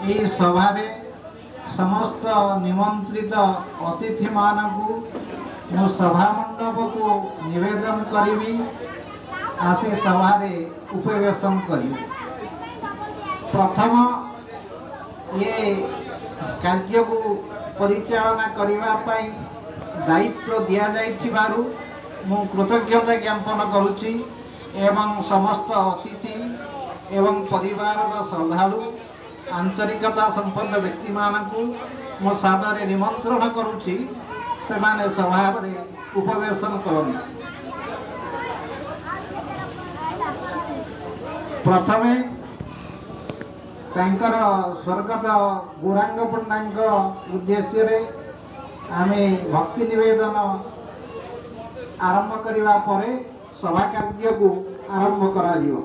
यही सभा समस्त निमंत्रित अतिथि मानू मो सभा मंडप को निवेदन करी आसी सभा उपवेशन करी। प्रथम ये कार्य को परिचालना करने दायित्व दि जाइथिबारु मु कृतज्ञता ज्ञापन करुच्ची एवं समस्त अतिथि एवं परिवार श्रद्धालु आंतरिकता संपन्न व्यक्ति मानकु मो सादरे निमंत्रण करुच्ची से माने सभा उपवेशन करनी। प्रथमे तांकर स्वर्गत गौरांग पंडा उद्देश्य आमे भक्ति निवेदन आरंभ करने पर सभा कार्य को आरंभ करा दियो।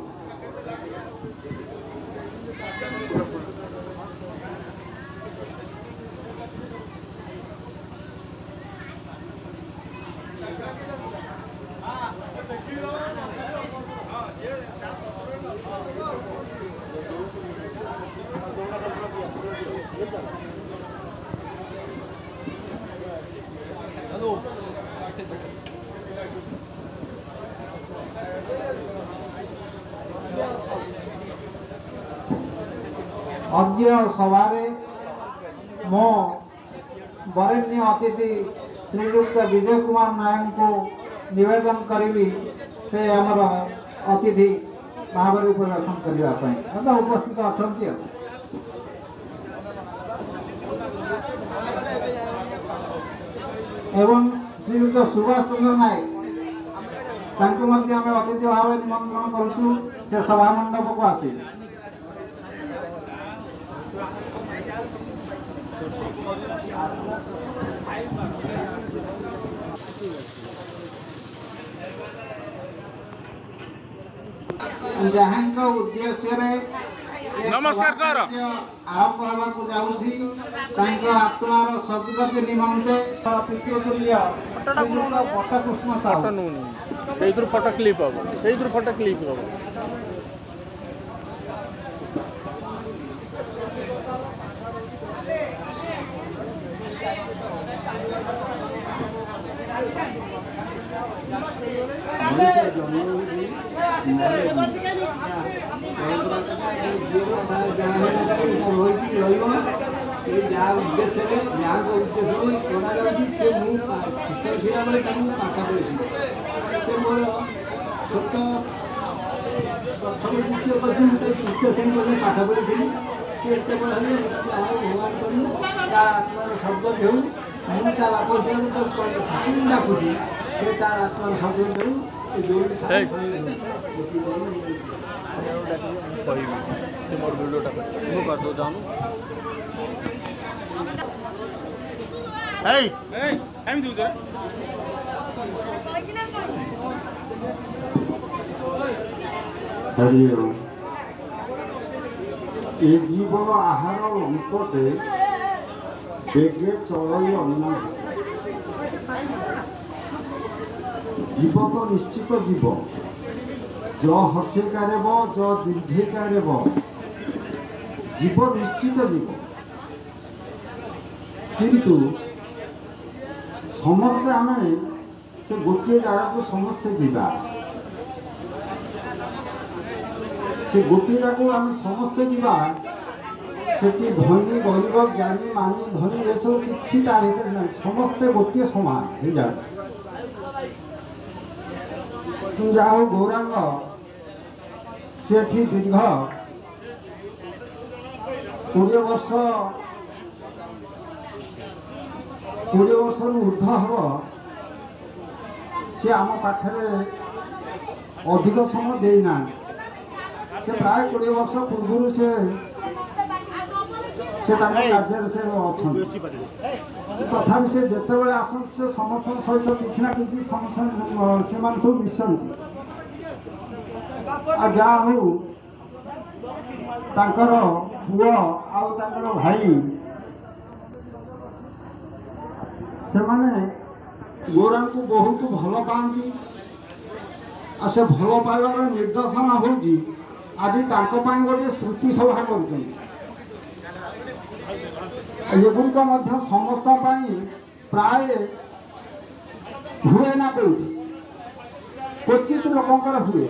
अद्य सभारे मो वरेण्य अतिथि श्रीयुक्त विजय कुमार नायक को निवेदन करी से आमर अतिथि भाव उपवेशन करने उपस्थित अच्छा एवं श्रीयुक्त सुभाष चंद्र नायक अतिथि भाव निमंत्रण करूँ से सभा मंडप को आसी। जहाँ उद्देश्य नमस्कार कर आरंभ होगा जाऊँगी आत्मार सदगति निमंते पट्टकृष्ण साहू फोटो क्लिप हम फोटो क्लिप हम ए जीवन आहार अंकटे बेगे चलई अन्ना जीव तो निश्चित जीव ज हर्षिकार ज दीर्घिकार जीव निश्चित जीव किंतु समस्ते आम से गोटे जगह को समस्ते जीवा से गोटे जगह आम समस्ते जीवा सेठी धनी गरीब ज्ञानी मानी धनी ये सब किसी भर ना समस्ते गोटे समान हो जाए जहाँ गौरांग सेठी दीर्घ 20 वर्ष ऊर्ध हम सी आम पाखे अधिक समय देना से प्राय 20 वर्ष पूर्व से कार्य से तथा से जिते आसत से समस्त सहित किसी ना कि से मिशंती आ जहाँ हूँ तांकर पुओ आउ तांकर भाई से माने गौरा को बहुत भल पाती आ से भल पाइबार निर्देशन होगी आज गोटे श्रुति सभा कर एगुड़िक समस्त प्राय हुए ना कौटी क्वचित लोकंर हुए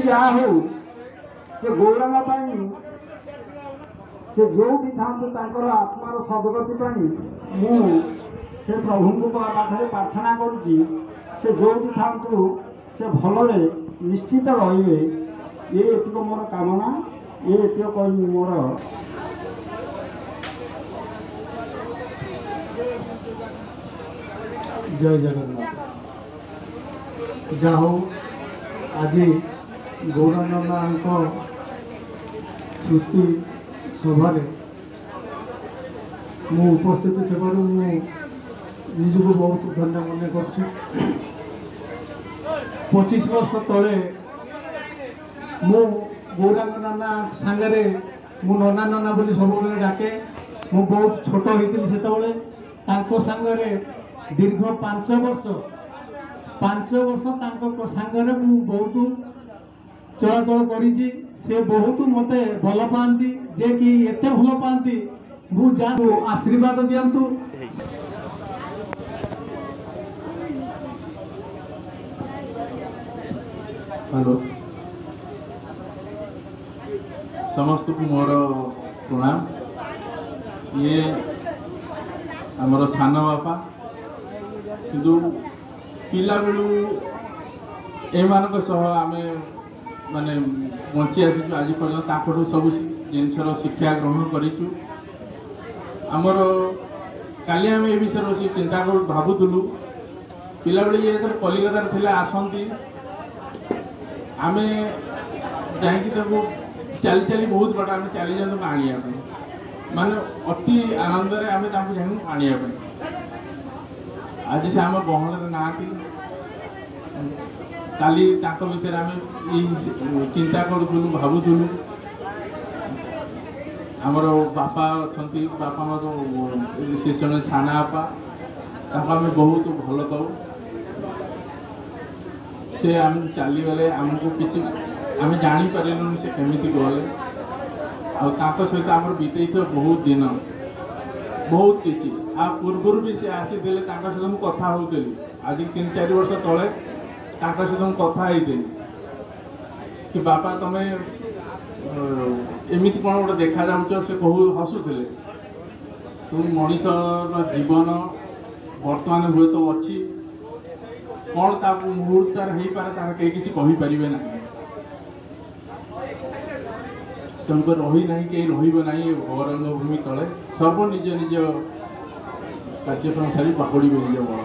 जहाँ हो गौरंग से जो भी था आत्मार सदगति मु से प्रभु को पाखे प्रार्थना करुच्ची से जो भी था से भलरे निश्चित रे ये एतिक मोर कामना ये एतिक कही मोर जय जगन्नाथ। जाहो आज गौरांग स्मृति सभारे मु उपस्थित थी निजक बहुत धन्य मन कर 25 वर्ष तले मु गौरांग नाना सांगे मु नना नना बोली सब डाके मु बहुत छोट होती से सांगे दीर्घ 5 वर्ष सांगे मु बहुत चलाचल करी से बहुत मते भल पाती जे कि एते भल पाती मु जान आशीर्वाद दियंतु। हेलो समस्त को मोर प्रणाम। ये आमर सान बापा किंतु पिला बेलू एमान आमे माने बंची आसी आज पर्यटन सब जिनसर शिक्षा ग्रहण करूँ। आमर काली आम ए विषय बस चिंता कर भावुलु पिला बेले ये कलिकता थे आसती आम जा चली चली बहुत बड़ा आम चली जाऊँ आने माने अति आनंद आम आने आज से आम गहन ना काली विषय आम चिंता करूँ भावुलु आमर बापा अच्छा बापा से जन साना बापा आम बहुत भल पाऊ से आम चलीगले आमको किसी आम जापारू से केमी गले आ सहित आम बीतई बहुत दिन बहुत किसी आ पूर्वर भी से आसी सहित मुझे कथा होली आज 3-4 वर्ष तले सहित मुझे कथा होती कि बापा तुम्हें एमती कौन गोटे देखा जाऊँ से कहू हसुले तुम मनीषर जीवन बर्तमान हुए तो अच्छी कौन ता मुहूर्त हो पारे तार कहीं किसी कहींपारे ना तुमको रही ना कहीं रहा गौरंग भूमि तले सर्व निज निज कार्यक्रम सारी पकड़ निज बल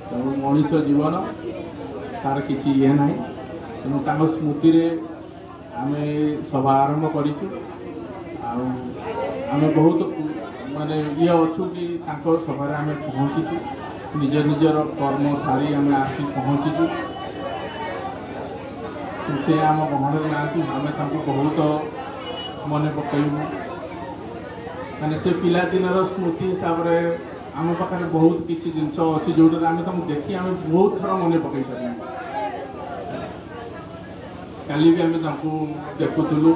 तेणु मनीष जीवन तार किसी ये ना तेणु स्मृति आम सभा आरंभ करूँ आम बहुत माने ये अच्छु कि सभार आम पहुँचीचु निज निजर कर्म सारी आम आसी पहुँचीचु से आम गहन ना आम बहुत मन पकड़ू माने से पिला दिन स्मृति हिसाब से आम पाखे बहुत किसी जिनस अच्छी जोटा आम तुम देखी आम बहुत थर मन पकई सारे काली भी आम देखुलु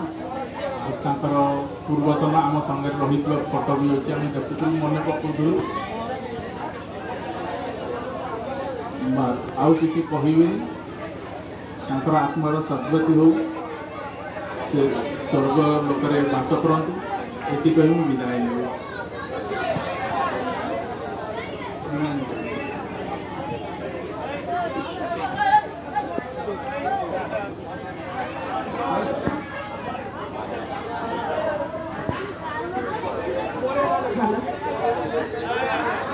पूर्वतन आम संगे रही फोटो भी अच्छे आम देखुलु मन पकाउलु आउ किसी कहबी आत्मार सद्गति हो से स्वर्ग लोकरे बास करतु ये कही मुझे विदाय ने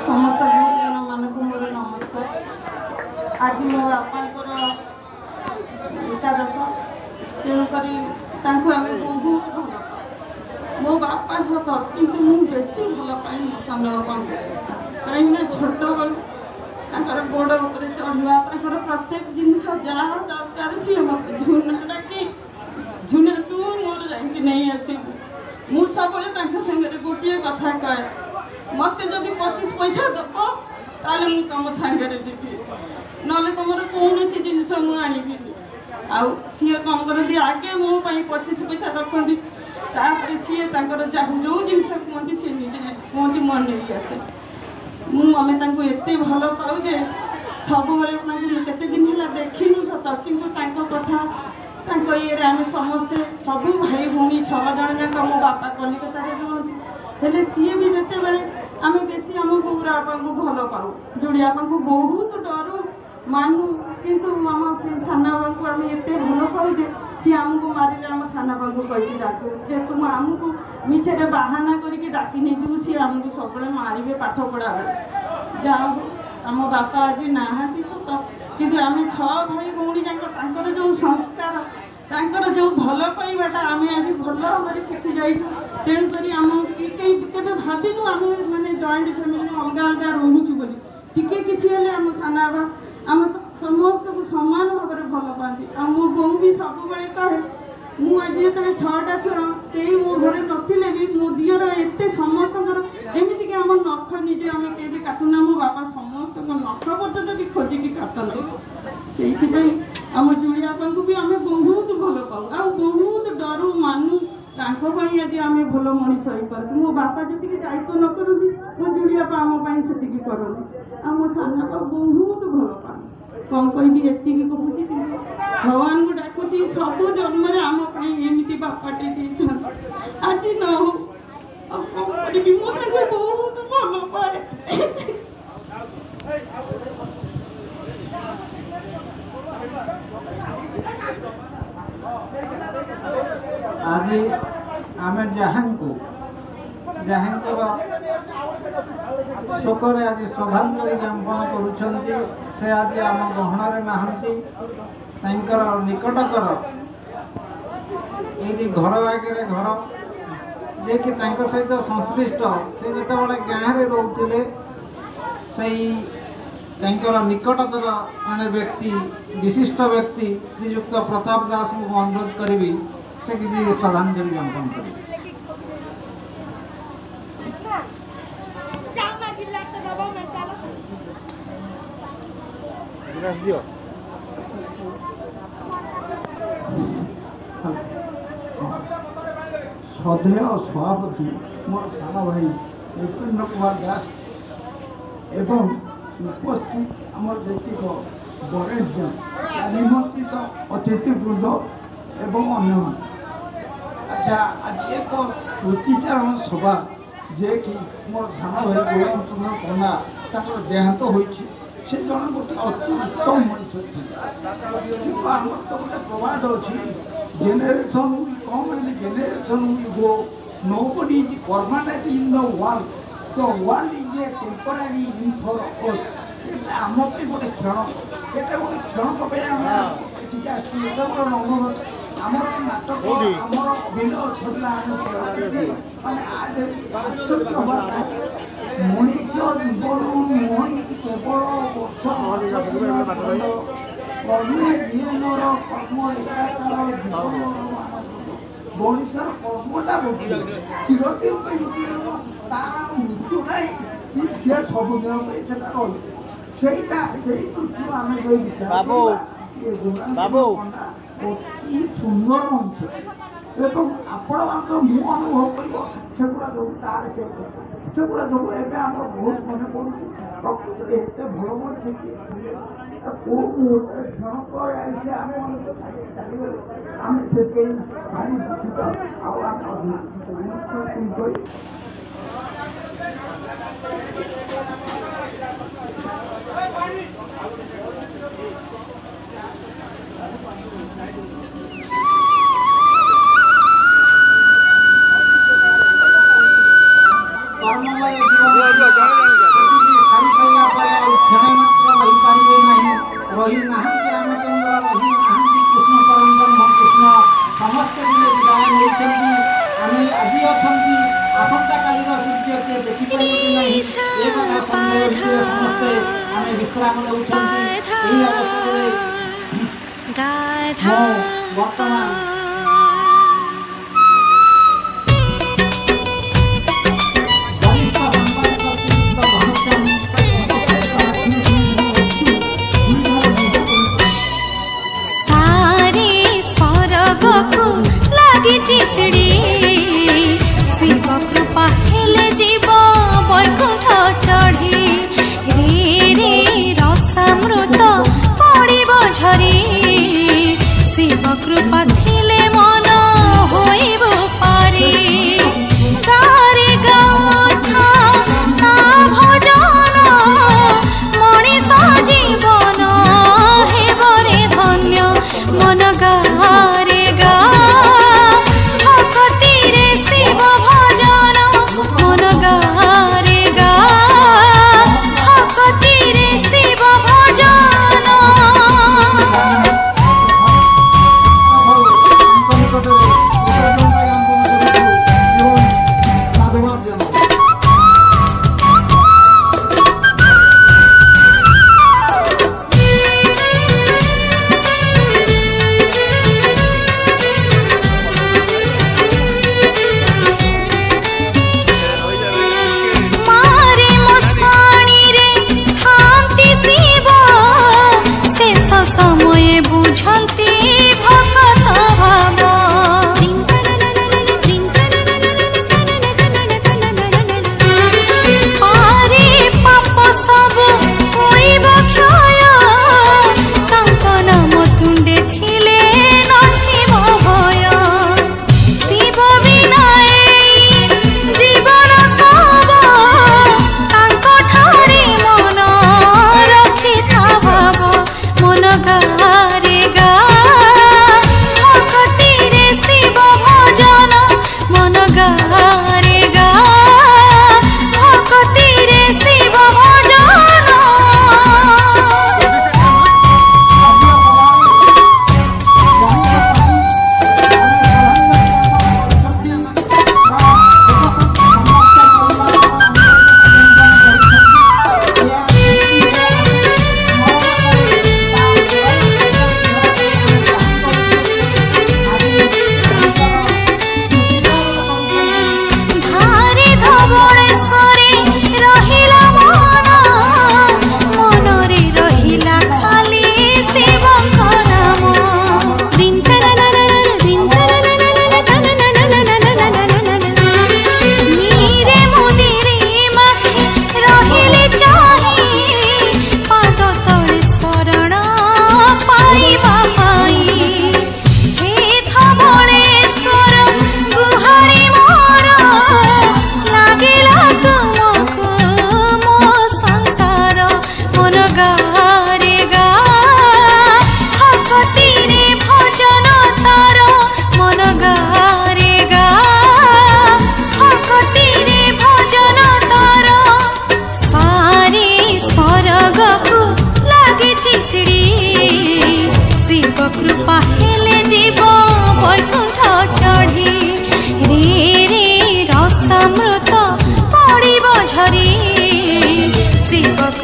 समस्त गुरुजन मान को मोर नमस्कार। आज मो बापा एकादश तेणुक आम बहुत भल मो बापा सत कि बेसी भल पाए मो सान बापा कहीं छोट बेलू गोड़ उपर चढ़ा प्रत्येक जिनस जहाँ दरकार सी मत झुना डाकी झुना तू मोर जाकि नहीं आसबू मु सब सागर गोटे कथा कहे मत जदि 25 पैसा दब ताले मु तुम सागर देवी ना तुम कौन जिनस मुझे आनी आउ सी कौन करती आगे मो 25 पैसा रखती तापर सी जो जिनस कहते सी निजे कहते मन नहीं आसे मुझे एत भल पाऊे सब केते दिन है देखिनु सत किंतु कथा ये आम समस्ते सब भाई भौणी 6 जन जाक मो बापा कलिकता हेले सी भी जिते बड़े आम बेसी आम बौरा को भल पाऊ जोड़िया को बहुत डरू मानु किंतु आम से साना को आम एत भल पाऊे सी आमको मारे आम साना को कही डाक जेहेतु आमको मिछे बाहाना करके डाकी नहीं सी आमको सब मारे पाठ पढ़ा जाओ आम बापा आज नहांती सत किंतु आम 6 भाई भौणी जाकर जो संस्कार तांकर जो भल पाइबाटा आम आज भल भाव शिखी जाइछू तेणुक आम केवे भाविनु आम माने जॉइंट फैमिली अलग अलग रोचु बोली टिके किछि हेले आम साना बा आम समस्त को समान भाव में भल पाती आ मो बो भी सब बेले कहे मुझे जो 6टा छुआ कई मो घर नथिले भी मो दियर एत समस्त एमती आम नख निजे आम कहीं काटुना मो बापा समस्त नख पर्यंत भी खोजिकी काटते से आम जुड़िया को भी आम बहुत भल पाऊ आ बहुत डरू मानु आज आम भल मनीष हो पार मो बापा जी दायित्व न करती मो जुड़िया आम से करती आ मो साना बहुत भल पाऊ कौन कही एति कहूँ भगवान को डाकुची सब जन्म आम एमती बापाटे आज न हो कौन मुझे बहुत भल पाए आज आम जहाँ शोक आज श्रद्धांजलि ज्ञापन कर आज आम गहणार नहांती निकटतर ये घर आगे घर जे कि सहित संश्लिष्ट से जिते गाँव में रोते निकटतर जड़े व्यक्ति विशिष्ट व्यक्ति श्रीयुक्त प्रताप दास को अनुरोध करी से किसी श्रद्धांजलि ज्ञापन करें। श्रद्धेय सभापति मोर सान भाई उपेन्द्र कुमार दास एवं उपस्थित आमर जेतिक वरेण्य निमंत्रित अतिथिवृंद एवं अन्य अच्छा आज एक स्मृतिचारण सभा जे कि मोर सान भाई गोलाम चंद्र पण्डा ताकर देहांत होइछि से जन गोटे अति उत्तम मनुष्य कि आम तो गोटे प्रवाद अच्छी generation will come and generation will go. Nobody is permanent in the world. The world is a temporary in for us. आम गोटे क्षण एटा गोटे क्षण ठीक है आमर नाटक आमर अभिनय छड़ा माने आज मनीष जीवन नुह केवल कर्मे जीवन कर्म एकाकार जीवन मनुष्यर कर्मटा गोटे चिरदिन तार मृत्यु नहीं सी सबुदिन रहीटा से दृष्टि आम जो विचार अति सुंदर मनुष्य एवं आपण मु अनुभव कर जो तार से जो एम बहुत मन पड़ू प्रकृति एत भल मनुष्य क्षण पर ऐसे आम चलीगले आम से भारी दुखित रही नहांती रामचंद्र रही नहांती कृष्ण परम कृष्ण समस्त दिने विदाय होती आम आज अच्छा आसंता कालीर सूर्य के देखिपारे कि नहीं समस्ते आम विश्राम वर्तमान सारे सरग को लगी चिसड़ी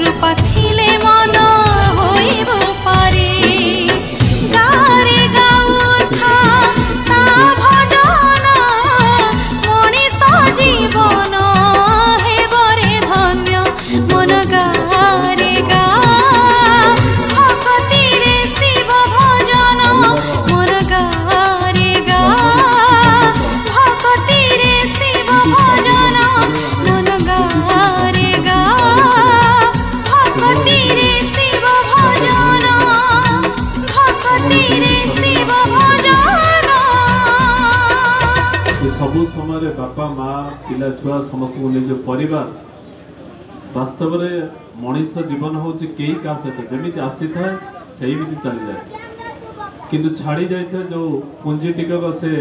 কৃপা থিলে মন হইব পারে গারে গাউথা তা ভজন মনিষ জীবন হেবরে ধন্য মন গারে গা ভকতিরে শিব ভজন মন গারে গা ভকতিরে শিব ভজন মন গারে গা ভকতিরে শিব ভজন ভকতিরে শিব ভজন। सबु समय बापा माँ पिला छुआ समस्त निज परिवार वास्तव में मनीष जीवन हूँ कई क्या सहित जमी आसी था से चली जाए किंतु छाड़ी जाए जो पुंजी टिकक से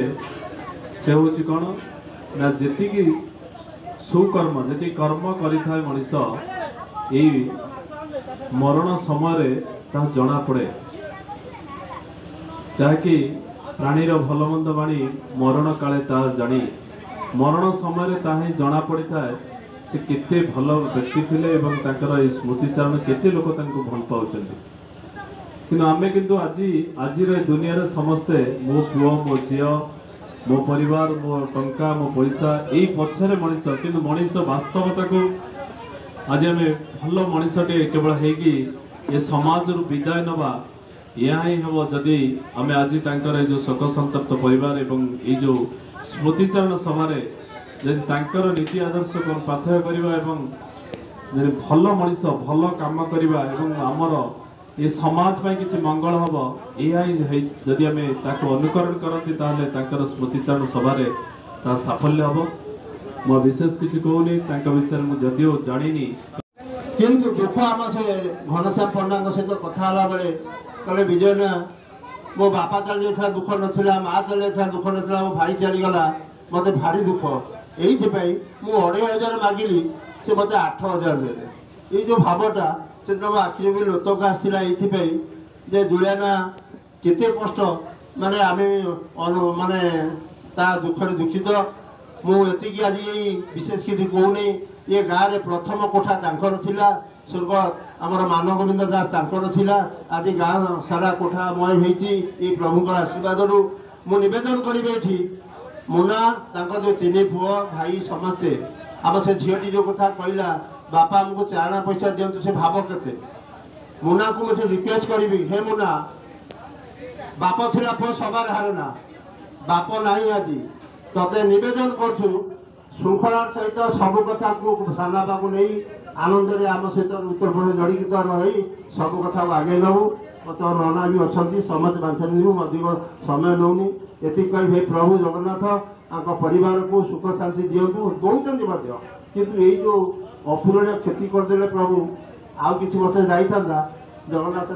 हूँ कौन ना जी सुकर्म जी कर्म करें मनीष यही मरण समय जना पड़े जहाँकि प्राणीर भलमंद बाणी मरण काले जानी मरण समय ताही जना पड़ी था से केते भल व्यक्ति थे और स्मृतिचारण केते लोक भल पाँच कि आम किंतु आज दुनिया रे समस्ते मो पुओ मो झी मो परिवार मो टंका मो पैसा यही पछरे मनीष किंतु मनीष वास्तवता को आज आम भल मनीषटे केवल होगी ये समाज रु विदाय नवा यह ही हम जदि आम आज जो शोक संतप्त परिवार एवं ये जो स्मृतिचारण सभारे जदि नीति आदर्श को पाथय करवा एवं भल मनीष भल काम करवा एवं आमर ये समाज पाई किसी मंगल हम यही जदि आम अनुकरण करती ताहले स्मृतिचारण सभारे ता साफल्य हम मो विशेष किसी कहूनी विषय मुझे जदिओ जानी किंतु दुख आम से घनश्याम पंडा सहित कथा बेले कहे विजय ना मो बापा चली जाता दुख नाला माँ चली जाता दुख नाला मो भाई चलीगला मत भारी दुख यही मुझे 2500 मागिली से मत 8000 देते ये जो भावटा से मो आखिरी भी लोतक आसाला ये जुलियाना केते कष्ट माने आम माने ता दुख दुखित मुझे आज विशेष किसी कहूनी ये गाँव में प्रथम कोठा तांकर थिला स्वर्गत आमर मान गोविंद दास तांकर थिला आज गाँव सारा कोठा मय होती ये प्रभुंर आशीर्वाद मु निवेदन करी मुना तांकर जो 3 पुओ भाई समस्ते आम से झीटी जो कथा कहला बापा आमको चाणा पैसा दिंतु से भाव केते मुना को मुझे रिक्वेस्ट करी हे मुना बाप थिला पुओ सबार हारना बाप नहीं आज तते निवेदन करूँ श्रृंखलार सहित सब कथा को साना बाबू नहीं आनंद रे आम सहित उत्तर प्रदेश जड़ित रही सब कथा आगे नबू मत नना भी अच्छा समस्त बांछी अधिक समय नौनी ये कही प्रभु जगन्नाथ परिवार को सुख शांति दिंतु दौरान किंतु यही जो अपूरणीय क्षति करदे प्रभु आउ कि वर्ष जाता जगन्नाथ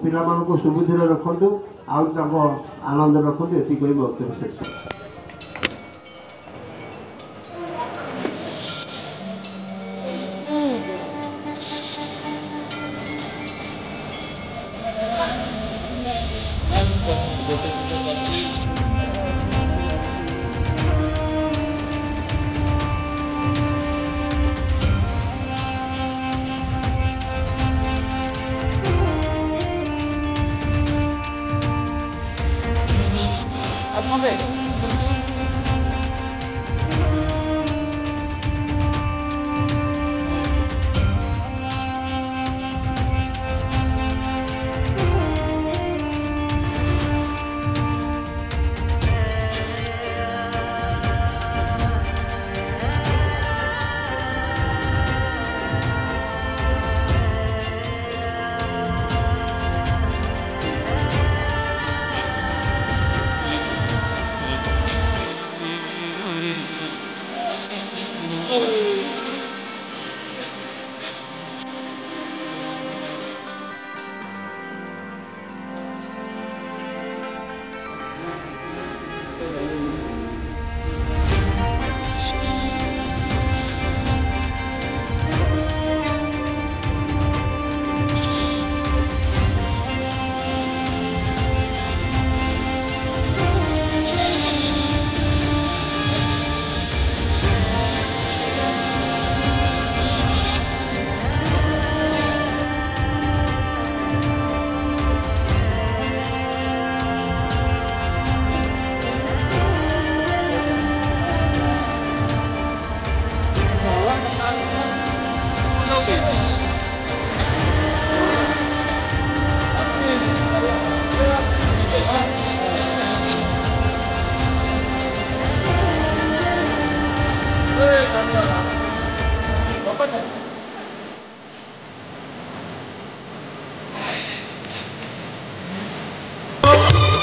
पिला को सुबुद्धि रखु आनंद रखु ये कही वक्तव्य शेष। Come on,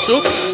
soup